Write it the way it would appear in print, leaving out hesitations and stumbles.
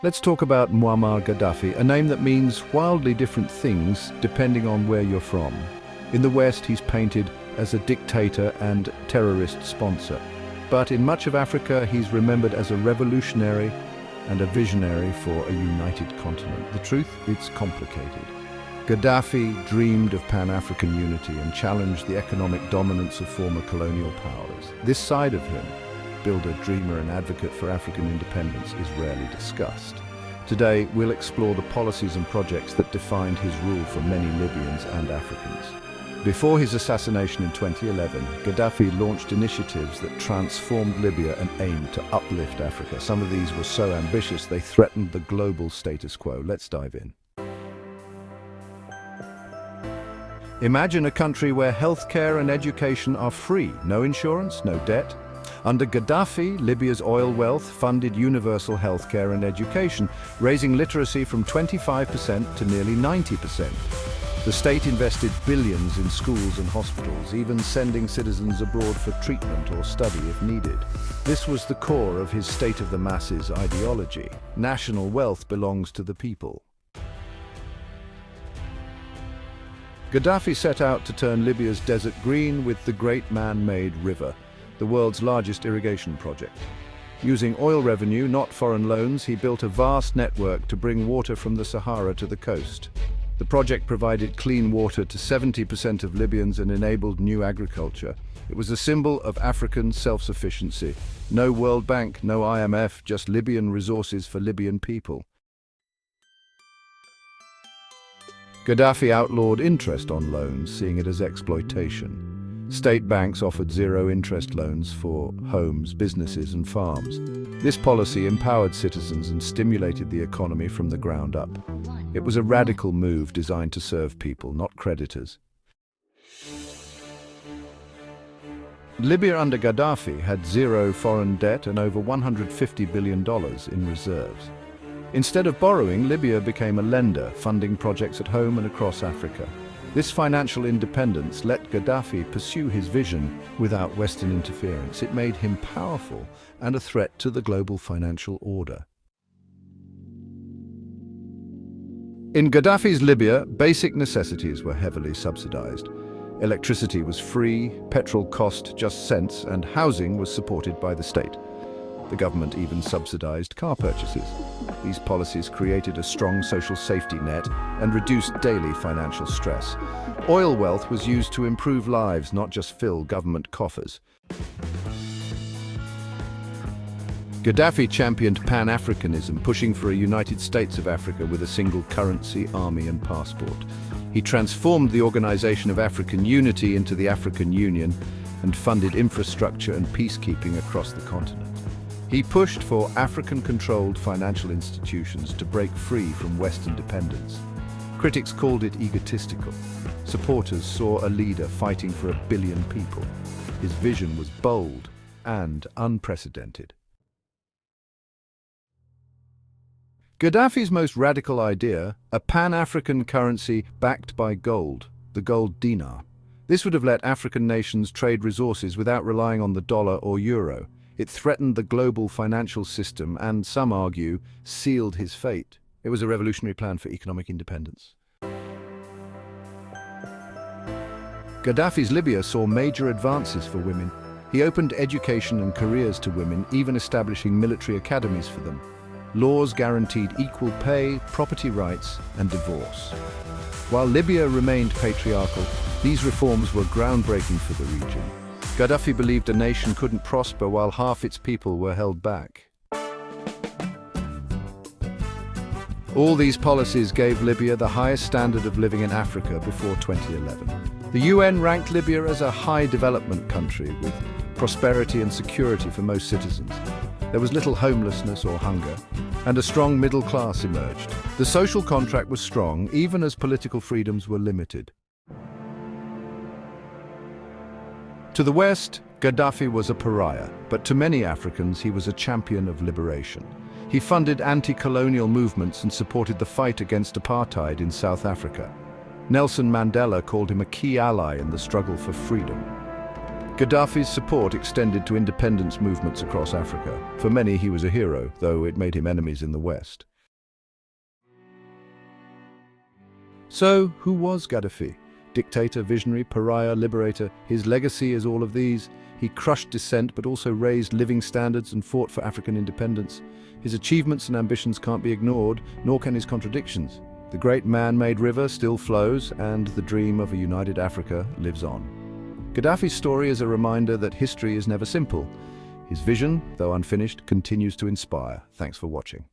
Let's talk about Muammar Gaddafi, a name that means wildly different things depending on where you're from. In the West, he's painted as a dictator and terrorist sponsor. But in much of Africa, he's remembered as a revolutionary and a visionary for a united continent. The truth, it's complicated. Gaddafi dreamed of Pan-African unity and challenged the economic dominance of former colonial powers. This side of him, builder, dreamer and advocate for African independence, is rarely discussed. Today, we'll explore the policies and projects that defined his rule for many Libyans and Africans. Before his assassination in 2011, Gaddafi launched initiatives that transformed Libya and aimed to uplift Africa. Some of these were so ambitious they threatened the global status quo. Let's dive in. Imagine a country where healthcare and education are free, no insurance, no debt. Under Gaddafi, Libya's oil wealth funded universal healthcare and education, raising literacy from 25% to nearly 90%. The state invested billions in schools and hospitals, even sending citizens abroad for treatment or study if needed. This was the core of his state of the masses ideology. National wealth belongs to the people. Gaddafi set out to turn Libya's desert green with the Great Man-Made River, the world's largest irrigation project. Using oil revenue, not foreign loans, he built a vast network to bring water from the Sahara to the coast. The project provided clean water to 70% of Libyans and enabled new agriculture. It was a symbol of African self-sufficiency. No World Bank, no IMF, just Libyan resources for Libyan people. Gaddafi outlawed interest on loans, seeing it as exploitation. State banks offered zero-interest loans for homes, businesses and farms. This policy empowered citizens and stimulated the economy from the ground up. It was a radical move designed to serve people, not creditors. Libya under Gaddafi had zero foreign debt and over $150 billion in reserves. Instead of borrowing, Libya became a lender, funding projects at home and across Africa. This financial independence let Gaddafi pursue his vision without Western interference. It made him powerful and a threat to the global financial order. In Gaddafi's Libya, basic necessities were heavily subsidized. Electricity was free, petrol cost just cents, and housing was supported by the state. The government even subsidized car purchases. These policies created a strong social safety net and reduced daily financial stress. Oil wealth was used to improve lives, not just fill government coffers. Gaddafi championed Pan-Africanism, pushing for a United States of Africa with a single currency, army and passport. He transformed the Organization of African Unity into the African Union and funded infrastructure and peacekeeping across the continent. He pushed for African-controlled financial institutions to break free from Western dependence. Critics called it egotistical. Supporters saw a leader fighting for 1 billion people. His vision was bold and unprecedented. Gaddafi's most radical idea, a Pan-African currency backed by gold, the gold dinar. This would have let African nations trade resources without relying on the dollar or euro. It threatened the global financial system and, some argue, sealed his fate. It was a revolutionary plan for economic independence. Gaddafi's Libya saw major advances for women. He opened education and careers to women, even establishing military academies for them. Laws guaranteed equal pay, property rights, and divorce. While Libya remained patriarchal, these reforms were groundbreaking for the region. Gaddafi believed a nation couldn't prosper while half its people were held back. All these policies gave Libya the highest standard of living in Africa before 2011. The UN ranked Libya as a high development country with prosperity and security for most citizens. There was little homelessness or hunger, and a strong middle class emerged. The social contract was strong, even as political freedoms were limited. To the West, Gaddafi was a pariah, but to many Africans he was a champion of liberation. He funded anti-colonial movements and supported the fight against apartheid in South Africa. Nelson Mandela called him a key ally in the struggle for freedom. Gaddafi's support extended to independence movements across Africa. For many, he was a hero, though it made him enemies in the West. So, who was Gaddafi? Dictator, visionary, pariah, liberator. His legacy is all of these. He crushed dissent but also raised living standards and fought for African independence. His achievements and ambitions can't be ignored, nor can his contradictions. The great man-made river still flows, and the dream of a united Africa lives on. Gaddafi's story is a reminder that history is never simple. His vision, though unfinished, continues to inspire. Thanks for watching.